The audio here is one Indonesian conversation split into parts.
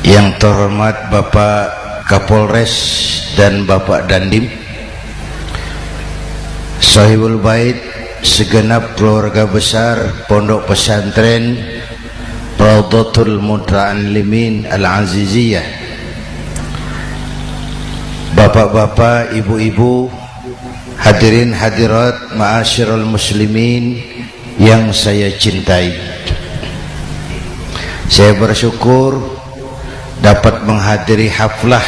Yang terhormat Bapak Kapolres dan Bapak Dandim, Sahibul Bait, segenap keluarga besar Pondok Pesantren Raudhatul Muta'allimin Al-Aziziyah, bapak-bapak, ibu-ibu, hadirin hadirat ma'asyiral muslimin yang saya cintai. Saya bersyukur dapat menghadiri haflah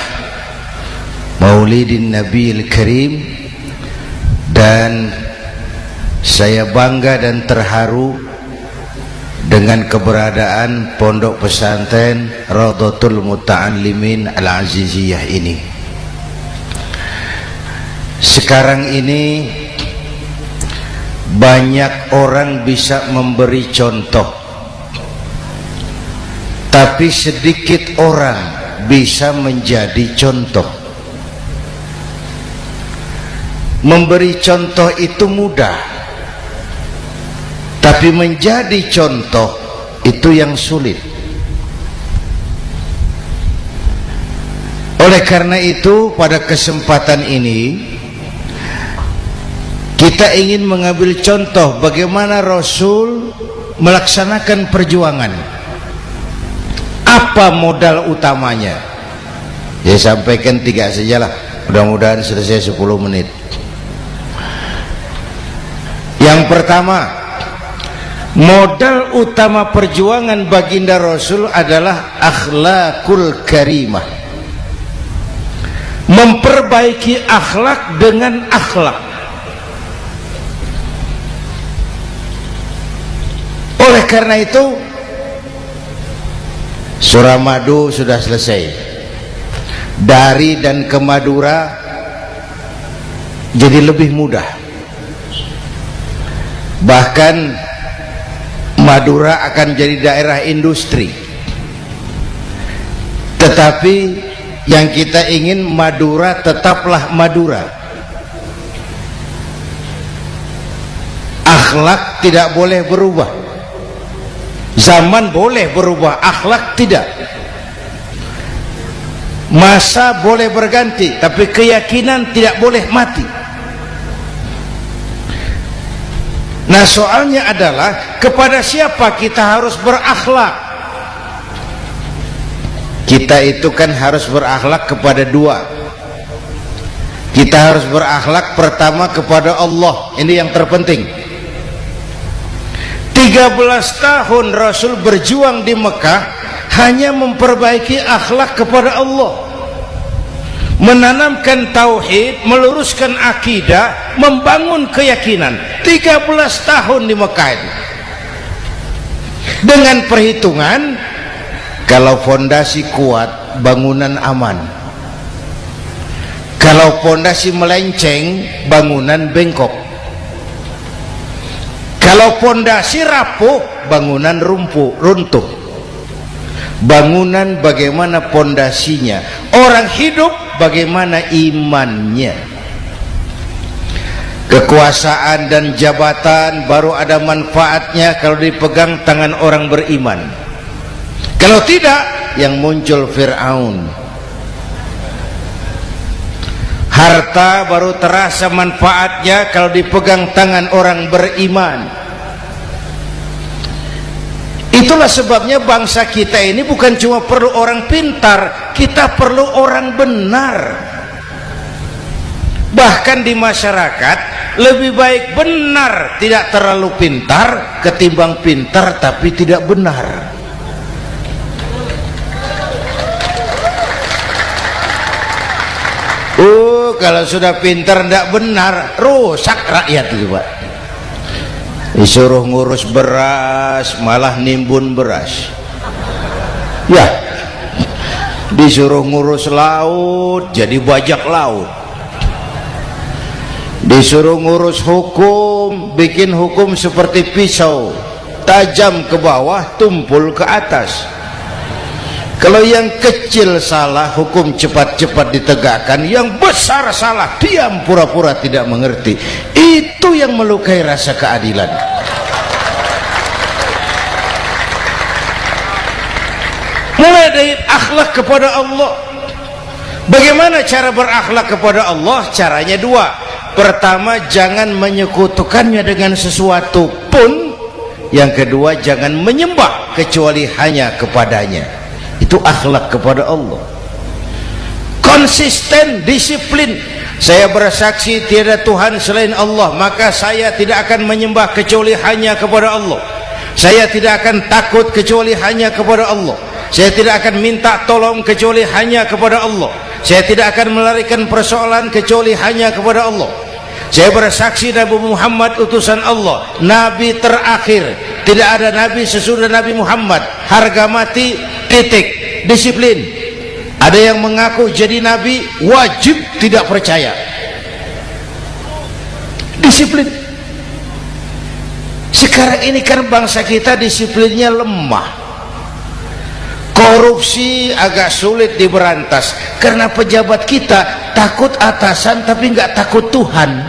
Maulidin Nabiyil Karim, dan saya bangga dan terharu dengan keberadaan Pondok Pesantren Raudhatul Muta'allimin Al-Aziziyah ini. Sekarang ini banyak orang bisa memberi contoh, tapi sedikit orang bisa menjadi contoh. Memberi contoh itu mudah, tapi menjadi contoh itu yang sulit. Oleh karena itu, pada kesempatan ini kita ingin mengambil contoh bagaimana Rasul melaksanakan perjuangan. Apa modal utamanya? Saya sampaikan 3 sajalah, mudah-mudahan selesai 10 menit. Yang pertama, modal utama perjuangan baginda Rasul adalah akhlakul karimah. Memperbaiki akhlak dengan akhlak. Oleh karena itu, Suramadu sudah selesai. Dari dan ke Madura jadi lebih mudah. Bahkan Madura akan jadi daerah industri. Tetapi yang kita ingin, Madura tetaplah Madura. Akhlak tidak boleh berubah. Zaman boleh berubah, akhlak tidak. Masa boleh berganti, tapi keyakinan tidak boleh mati. Nah, soalnya adalah kepada siapa kita harus berakhlak. Kita itu kan harus berakhlak kepada dua. Kita harus berakhlak pertama kepada Allah. Ini yang terpenting. 13 tahun Rasul berjuang di Mekah hanya memperbaiki akhlak kepada Allah, menanamkan tauhid, meluruskan akidah, membangun keyakinan. 13 tahun di Mekah itu, dengan perhitungan kalau fondasi kuat, bangunan aman. Kalau fondasi melenceng, bangunan bengkok. Kalau fondasi rapuh, bangunan runtuh. Bangunan bagaimana fondasinya? Orang hidup bagaimana imannya? Kekuasaan dan jabatan baru ada manfaatnya kalau dipegang tangan orang beriman. Kalau tidak, yang muncul Fir'aun. Harta baru terasa manfaatnya kalau dipegang tangan orang beriman. Itulah sebabnya bangsa kita ini bukan cuma perlu orang pintar, kita perlu orang benar. Bahkan di masyarakat lebih baik benar tidak terlalu pintar ketimbang pintar tapi tidak benar. Kalau sudah pintar tidak benar, rusak rakyat itu, Pak. Disuruh ngurus beras malah nimbun beras. Ya, disuruh ngurus laut jadi bajak laut. Disuruh ngurus hukum, bikin hukum seperti pisau, tajam ke bawah, tumpul ke atas. Kalau yang kecil salah, hukum cepat-cepat ditegakkan. Yang besar salah, diam pura-pura tidak mengerti. Itu yang melukai rasa keadilan. Mulai dari akhlak kepada Allah. Bagaimana cara berakhlak kepada Allah? Caranya dua. Pertama, jangan menyekutukannya dengan sesuatu pun. Yang kedua, jangan menyembah kecuali hanya kepadanya. Itu akhlak kepada Allah. Konsisten, disiplin. Saya bersaksi tiada Tuhan selain Allah, maka saya tidak akan menyembah kecuali hanya kepada Allah. Saya tidak akan takut kecuali hanya kepada Allah. Saya tidak akan minta tolong kecuali hanya kepada Allah. Saya tidak akan melarikan persoalan kecuali hanya kepada Allah. Saya bersaksi Nabi Muhammad utusan Allah, Nabi terakhir. Tidak ada Nabi sesudah Nabi Muhammad. Harga mati, titik. Disiplin. Ada yang mengaku jadi Nabi, wajib tidak percaya. Disiplin. Sekarang ini kan bangsa kita disiplinnya lemah. Korupsi agak sulit diberantas karena pejabat kita takut atasan tapi nggak takut Tuhan.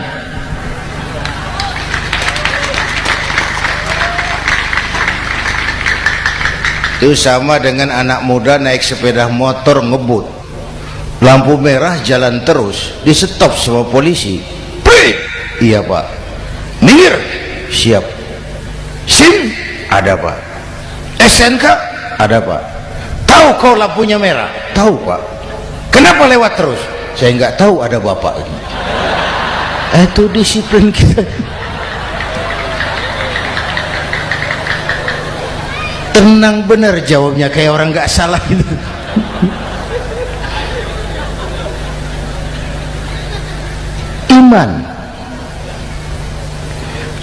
Itu sama dengan anak muda naik sepeda motor ngebut, lampu merah jalan terus, di stop sama polisi. Prit, iya pak. Minggir, siap. SIM, ada pak. SNK, ada pak. Tahu kau lampunya merah? Tahu pak. Kenapa lewat terus? Saya nggak tahu, ada bapak ini. Itu disiplin kita. Tenang bener jawabnya, kayak orang nggak salah gitu. Iman.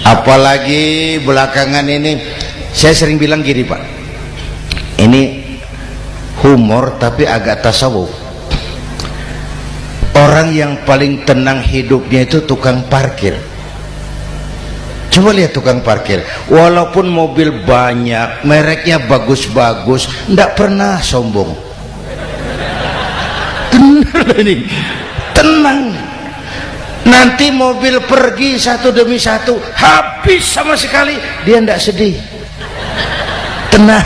Apalagi belakangan ini saya sering bilang gini pak, ini humor tapi agak tasawuf. Orang yang paling tenang hidupnya itu tukang parkir. Coba lihat tukang parkir, walaupun mobil banyak, mereknya bagus-bagus, tidak pernah sombong. Tenang ini, tenang. Nanti mobil pergi satu demi satu, habis sama sekali, dia tidak sedih. Tenang.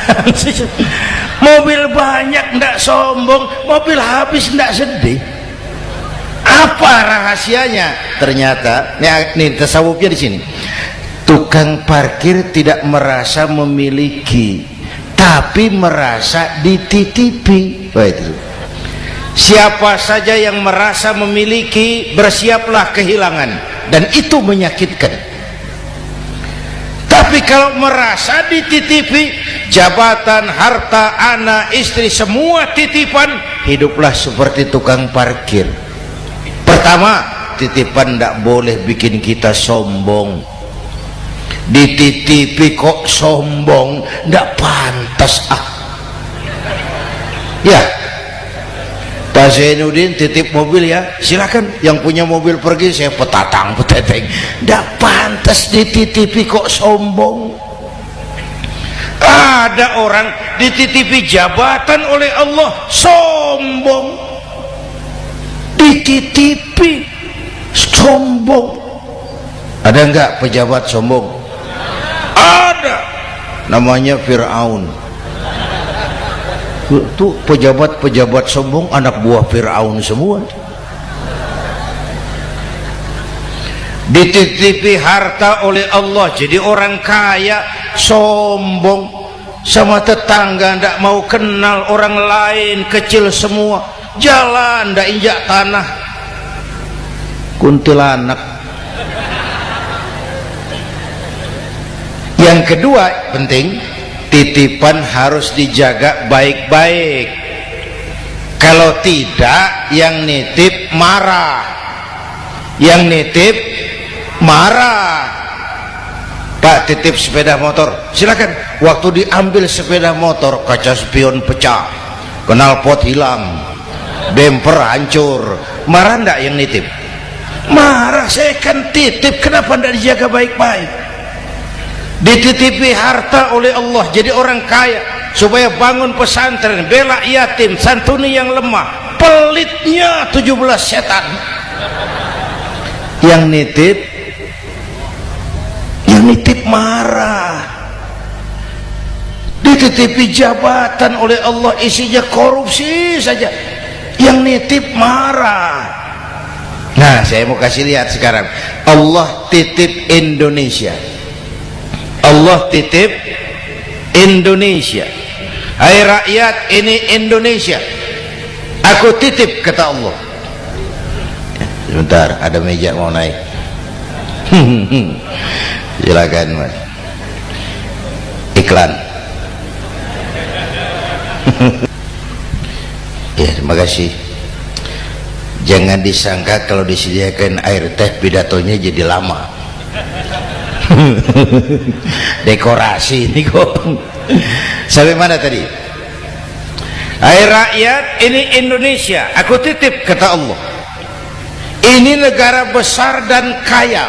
Mobil banyak tidak sombong, mobil habis tidak sedih. Apa rahasianya? Ternyata, nih tasawufnya di sini. Tukang parkir tidak merasa memiliki, tapi merasa dititipi. Itu. Siapa saja yang merasa memiliki, bersiaplah kehilangan, dan itu menyakitkan. Tapi kalau merasa dititipi, jabatan, harta, anak, istri, semua titipan, hiduplah seperti tukang parkir. Pertama, titipan tidak boleh bikin kita sombong. Dititipi kok sombong, tidak pantas ya. Pak Zainuddin titip mobil ya, silakan. Yang punya mobil pergi, saya petatang peteteng. Tidak pantas dititipi kok sombong. Ada orang dititipi jabatan oleh Allah sombong. Dititipi sombong. Ada enggak pejabat sombong? Ada, namanya Fir'aun. Itu pejabat-pejabat sombong anak buah Fir'aun semua. Dititipi harta oleh Allah jadi orang kaya, sombong sama tetangga, tidak mau kenal orang lain, kecil semua, jalan tidak injak tanah, kuntilanak. Yang kedua penting, titipan harus dijaga baik-baik. Kalau tidak, yang nitip marah. Yang nitip marah. Pak, titip sepeda motor, silakan. Waktu diambil sepeda motor, kaca spion pecah, knalpot hilang, bemper hancur. Marah enggak yang nitip? Marah. Saya kan titip, kenapa enggak dijaga baik-baik? Dititipi harta oleh Allah jadi orang kaya supaya bangun pesantren, bela yatim, santuni yang lemah, pelitnya 17 setan. Yang nitip marah. dititipi jabatan oleh Allah, isinya korupsi saja, yang nitip marah. Nah, saya mau kasih lihat sekarang, Allah titip Indonesia. Allah titip Indonesia. Hai rakyat, ini Indonesia, aku titip, kata Allah. Sebentar, ada meja mau naik. Silakan Mas. Iklan. Ya, terima kasih. Jangan disangka kalau disediakan air teh pidatonya jadi lama. Dekorasi ini kok. Sampai mana tadi? Hai rakyat, ini Indonesia, aku titip, kata Allah. Ini negara besar dan kaya.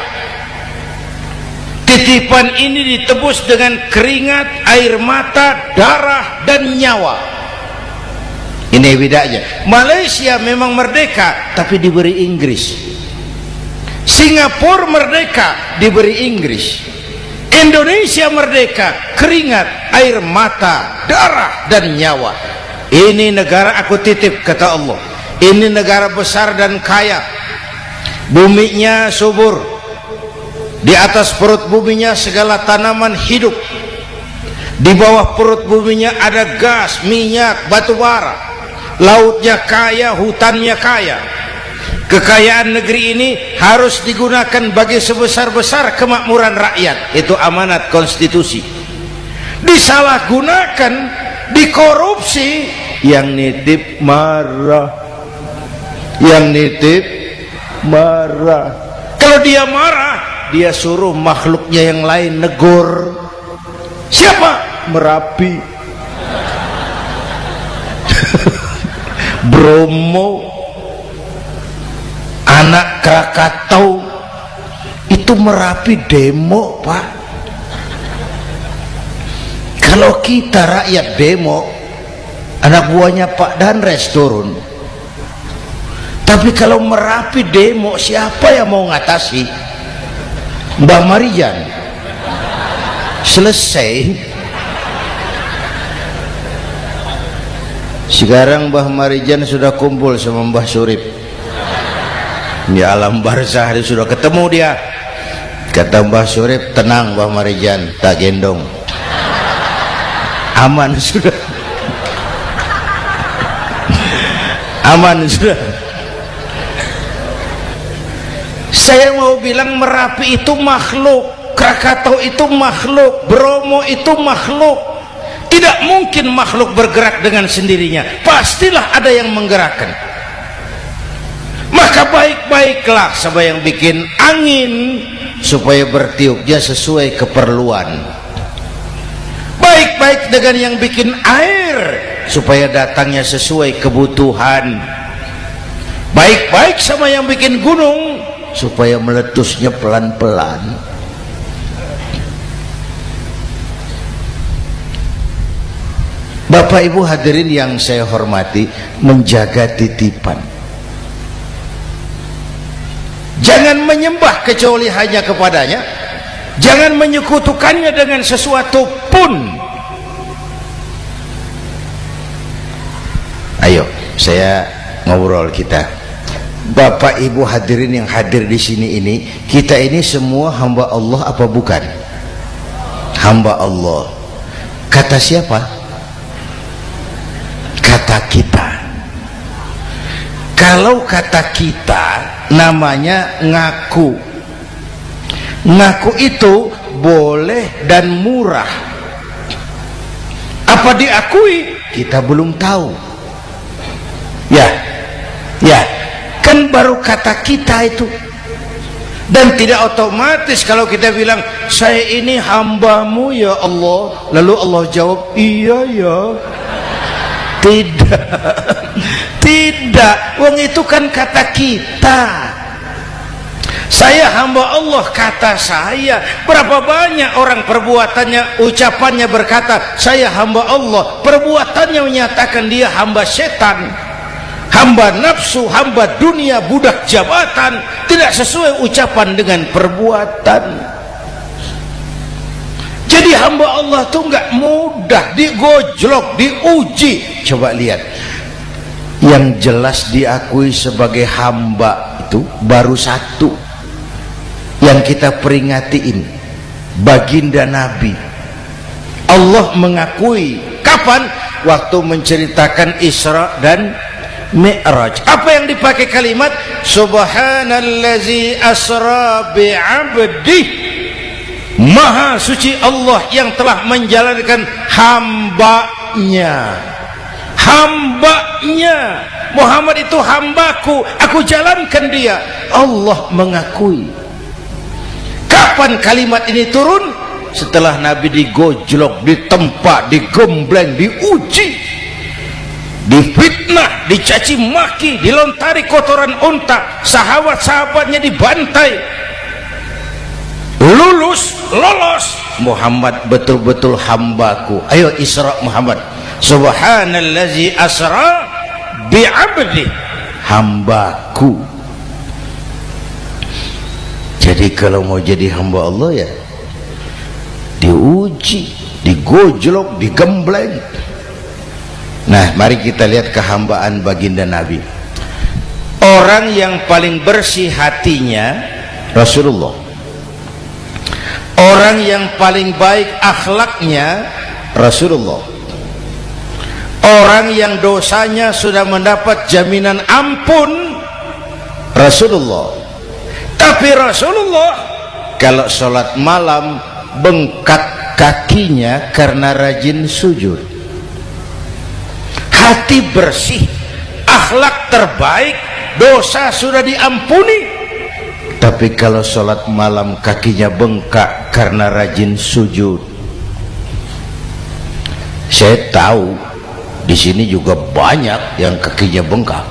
Titipan ini ditebus dengan keringat, air mata, darah, dan nyawa. Ini bedanya. Malaysia memang merdeka, tapi diberi Inggris. Singapura merdeka, diberi Inggris. Indonesia merdeka, keringat, air mata, darah, dan nyawa. Ini negara aku titip, kata Allah. Ini negara besar dan kaya. Buminya subur. Di atas perut buminya segala tanaman hidup. Di bawah perut buminya ada gas, minyak, batu bara. Lautnya kaya, hutannya kaya. Kekayaan negeri ini harus digunakan bagi sebesar-besar kemakmuran rakyat. Itu amanat konstitusi. Disalahgunakan, dikorupsi, yang nitip marah. Yang nitip marah. Kalau dia marah, dia suruh makhluknya yang lain negur. Siapa? Merapi, Bromo, anak Krakatau. Itu Merapi demo, Pak. Kalau kita rakyat demo, anak buahnya Pak Danres turun. Tapi kalau Merapi demo, siapa yang mau ngatasi? Mbah Marijan. Selesai. Sekarang Mbah Marijan sudah kumpul sama Mbah Surip di alam barzah, dia sudah ketemu dia. Kata Mbah Surip, tenang Mbah Marijan, tak gendong, aman sudah. Aman sudah. Saya mau bilang Merapi itu makhluk, Krakatau itu makhluk, Bromo itu makhluk. Tidak mungkin makhluk bergerak dengan sendirinya, pastilah ada yang menggerakkan. Maka baik-baiklah sama yang bikin angin supaya bertiupnya sesuai keperluan. Baik-baik dengan yang bikin air supaya datangnya sesuai kebutuhan. Baik-baik sama yang bikin gunung supaya meletusnya pelan-pelan. Bapak Ibu hadirin yang saya hormati, menjaga titipan. Jangan menyembah kecuali hanya kepadanya. Jangan menyekutukannya dengan sesuatu pun. Ayo, saya ngobrol kita. Bapak Ibu hadirin yang hadir di sini ini, kita ini semua hamba Allah apa bukan? Hamba Allah. Kata siapa? Kata kita. Kalau kata kita namanya ngaku. Ngaku itu boleh dan murah. Apa diakui? Kita belum tahu. Ya, kan baru kata kita itu. Dan tidak otomatis kalau kita bilang saya ini hambamu ya Allah, lalu Allah jawab iya ya. Tidak, wong itu kan kata kita. Saya hamba Allah, kata saya. Berapa banyak orang perbuatannya, ucapannya berkata saya hamba Allah, perbuatannya menyatakan dia hamba setan, hamba nafsu, hamba dunia, budak jabatan. Tidak sesuai ucapan dengan perbuatan. Jadi hamba Allah tuh nggak mudah, digojlok, diuji. Coba lihat, yang jelas diakui sebagai hamba itu baru satu yang kita peringatiin, baginda Nabi. Allah mengakui kapan? Waktu menceritakan Isra dan Mi'raj. Apa yang dipakai kalimat? Subhanallazi asra bi'abdih. Maha suci Allah yang telah menjalankan hambanya. Hambanya. Muhammad itu hambaku, aku jalankan dia. Allah mengakui. Kapan kalimat ini turun? Setelah Nabi digojlok, ditempa, digembleng, diuji, difitnah, dicaci maki, dilontari kotoran unta, sahabat-sahabatnya dibantai. Lolos, Muhammad betul-betul hambaku. Ayo Isra Muhammad. Subhanallazi asra bi'abdi, hambaku. Jadi kalau mau jadi hamba Allah ya diuji, digojlok, digembleng. Nah, mari kita lihat kehambaan baginda Nabi. Orang yang paling bersih hatinya Rasulullah. Orang yang paling baik akhlaknya Rasulullah. Orang yang dosanya sudah mendapat jaminan ampun Rasulullah. Tapi Rasulullah kalau sholat malam bengkak kakinya karena rajin sujud. Hati bersih, akhlak terbaik, dosa sudah diampuni. Tapi kalau sholat malam kakinya bengkak karena rajin sujud. Saya tahu di sini juga banyak yang kakinya bengkak.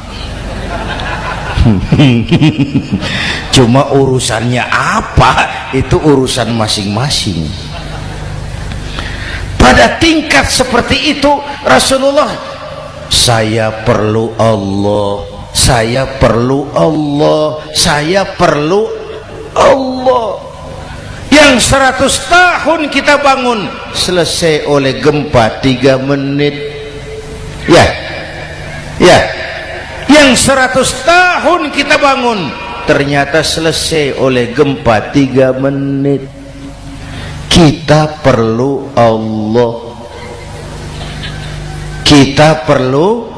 Cuma urusannya apa, itu urusan masing-masing. Pada tingkat seperti itu Rasulullah, saya perlu Allah, saya perlu Allah, saya perlu Allah. Yang 100 tahun kita bangun selesai oleh gempa 3 menit. Ya, yang 100 tahun kita bangun ternyata selesai oleh gempa 3 menit. Kita perlu Allah, kita perlu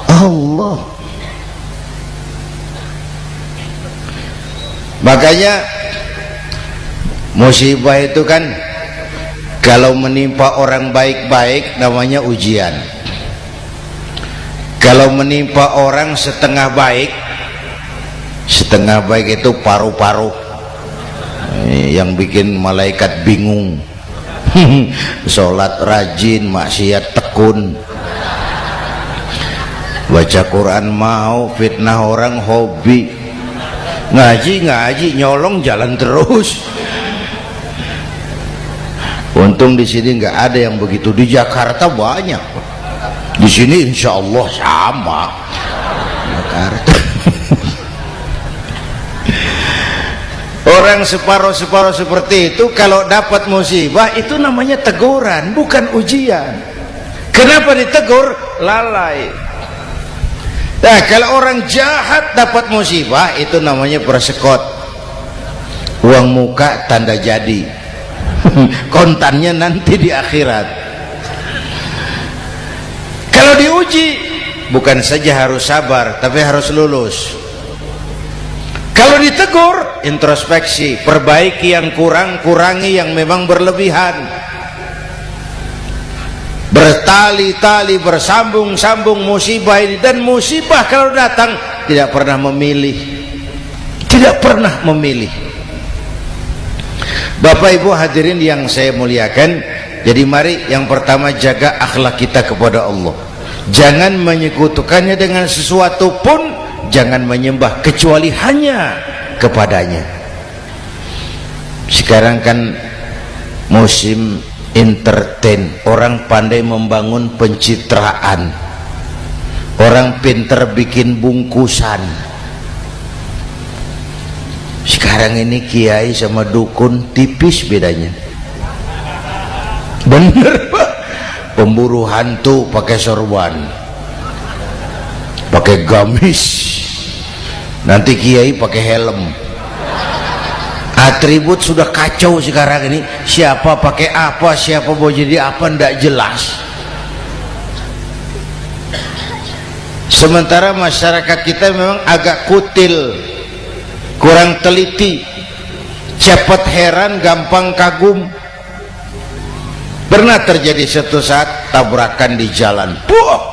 Allah. Makanya musibah itu kan kalau menimpa orang baik-baik namanya ujian. Kalau menimpa orang setengah baik itu paru-paru yang bikin malaikat bingung. Sholat rajin, maksiat tekun, baca Quran mau, fitnah orang hobi, ngaji nyolong jalan terus. Untung di sini nggak ada yang begitu. Di Jakarta banyak. Di sini insya Allah sama. Jakarta. Orang separuh-separuh seperti itu kalau dapat musibah itu namanya teguran, bukan ujian. Kenapa ditegur? Lalai. Nah, kalau orang jahat dapat musibah itu namanya persekot. Uang muka tanda jadi. Kontannya nanti di akhirat. Kalau diuji bukan saja harus sabar tapi harus lulus. Kalau ditegur introspeksi, perbaiki yang kurang, kurangi yang memang berlebihan. Bertali-tali, bersambung-sambung musibah ini. Dan musibah kalau datang tidak pernah memilih, tidak pernah memilih. Bapak Ibu hadirin yang saya muliakan, jadi mari yang pertama jaga akhlak kita kepada Allah. Jangan menyekutukannya dengan sesuatu pun, jangan menyembah kecuali hanya kepadanya. Sekarang kan musim entertain, orang pandai membangun pencitraan, orang pinter bikin bungkusan. Sekarang ini kiai sama dukun tipis bedanya. bener Pak, pemburu hantu pakai sorban, pakai gamis, nanti kiai pakai helm. Atribut sudah kacau sekarang ini, siapa pakai apa, siapa mau jadi apa, ndak jelas. Sementara masyarakat kita memang agak kutil, kurang teliti, cepat heran, gampang kagum. Pernah terjadi suatu saat tabrakan di jalan,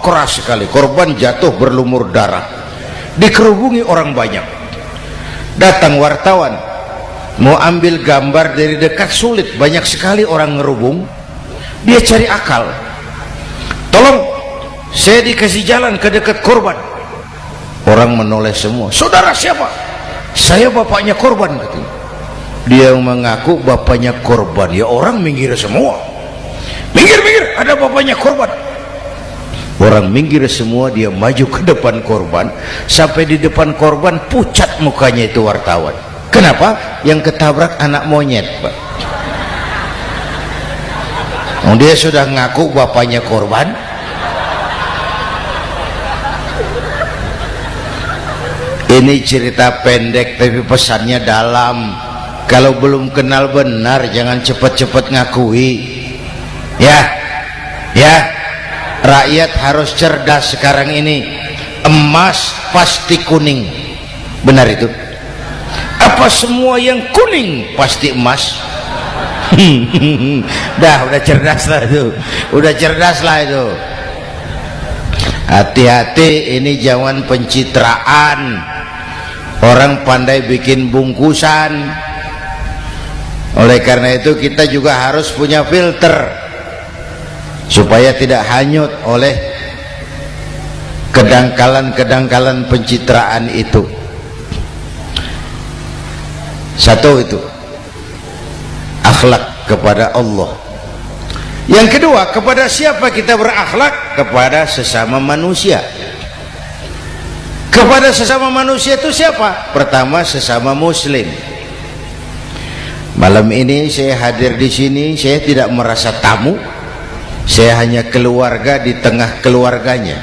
keras sekali, korban jatuh berlumur darah, dikerubungi orang banyak. Datang wartawan mau ambil gambar dari dekat, sulit, banyak sekali orang ngerubung. Dia cari akal, tolong saya dikasih jalan ke dekat korban. Orang menoleh semua. Saudara siapa? Saya bapaknya korban, katanya. Dia mengaku bapaknya korban. Ya orang minggir semua, minggir, ada bapaknya korban. Orang minggir semua, dia maju ke depan korban. Sampai di depan korban pucat mukanya itu wartawan. Kenapa? Yang ketabrak anak monyet, Pak. Dia sudah ngaku bapaknya korban. Ini cerita pendek tapi pesannya dalam. Kalau belum kenal benar jangan cepat-cepat ngakui. Ya, rakyat harus cerdas sekarang ini. Emas pasti kuning, benar itu? Apa semua yang kuning pasti emas? udah cerdas lah itu, Hati-hati, ini jangan pencitraan. Orang pandai bikin bungkusan. Oleh karena itu kita juga harus punya filter supaya tidak hanyut oleh kedangkalan pencitraan itu. Satu itu akhlak kepada Allah. Yang kedua, kepada siapa kita berakhlak? Kepada sesama manusia. Kepada sesama manusia itu siapa? Pertama, sesama muslim. Malam ini saya hadir di sini, saya tidak merasa tamu. Saya hanya keluarga di tengah keluarganya.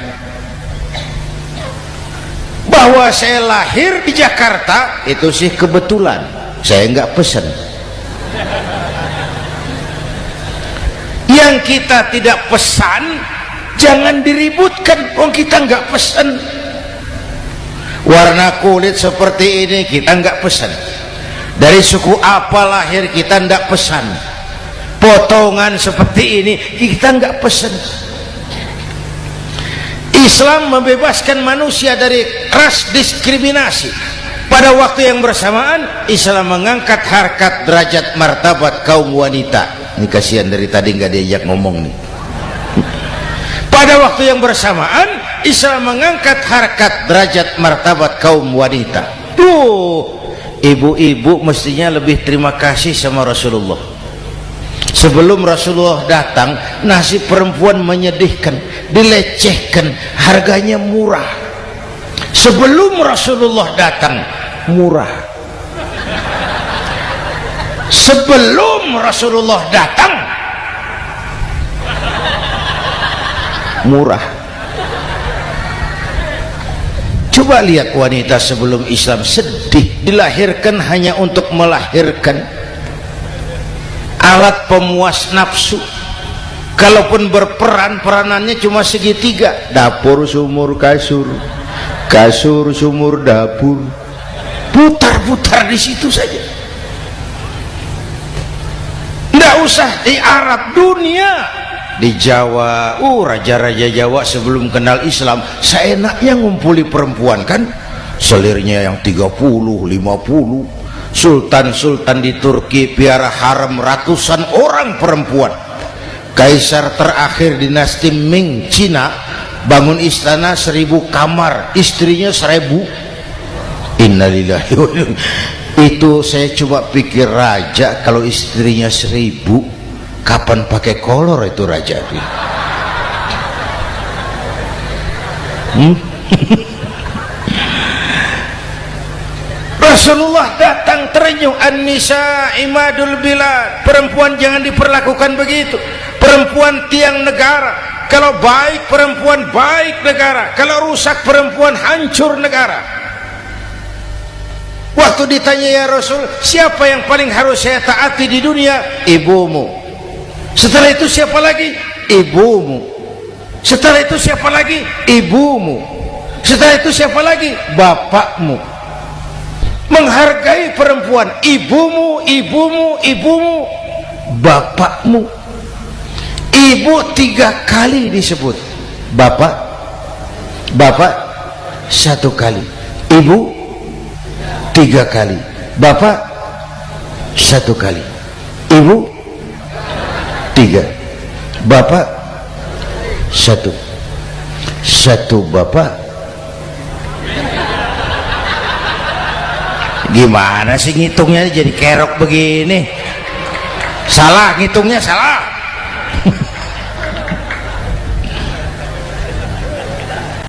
Bahwa saya lahir di Jakarta itu sih kebetulan. Saya nggak pesan. Yang kita tidak pesan jangan diributkan. Oh, kita nggak pesan. Warna kulit seperti ini kita nggak pesan. Dari suku apa lahir kita nggak pesan. Potongan seperti ini kita nggak pesan. Islam membebaskan manusia dari ras diskriminasi. Pada waktu yang bersamaan Islam mengangkat harkat, derajat, martabat kaum wanita. Ini kasihan dari tadi nggak diajak ngomong nih. Pada waktu yang bersamaan Islam mengangkat harkat, derajat, martabat kaum wanita. Tuh, ibu-ibu mestinya lebih terima kasih sama Rasulullah. Sebelum Rasulullah datang, nasib perempuan menyedihkan, dilecehkan, harganya murah. Sebelum Rasulullah datang, murah. Sebelum Rasulullah datang, murah. Coba lihat wanita sebelum Islam, sedih, dilahirkan hanya untuk melahirkan, alat pemuas nafsu. Kalaupun berperan, peranannya cuma segitiga, dapur sumur kasur, kasur sumur dapur, putar-putar di situ saja. Nggak usah di Arab, dunia. Di Jawa, raja-raja Jawa sebelum kenal Islam seenaknya ngumpuli perempuan kan, selirnya yang 30, 50. Sultan-sultan di Turki piara harem ratusan orang perempuan. Kaisar terakhir dinasti Ming Cina bangun istana 1000 kamar, istrinya 1000. Innalillahi wa inna. Itu saya coba pikir, raja kalau istrinya 1000, kapan pakai kolor itu raja? Rasulullah datang terenyuh, an-nisa imadul bilad, perempuan jangan diperlakukan begitu. perempuan tiang negara. Kalau baik perempuan baik negara, kalau rusak perempuan hancur negara. Waktu ditanya ya Rasul, siapa yang paling harus saya taati di dunia? Ibumu. Setelah itu siapa lagi? Ibumu. Setelah itu siapa lagi? Ibumu. Setelah itu siapa lagi? Bapakmu. Menghargai perempuan, ibumu, ibumu, ibumu, bapakmu. Ibu 3 kali disebut, bapak 1 kali, ibu 3 kali, bapak 1 kali, ibu 3, bapak 1, 1 bapak. Gimana sih ngitungnya jadi kerok begini? Salah ngitungnya, salah.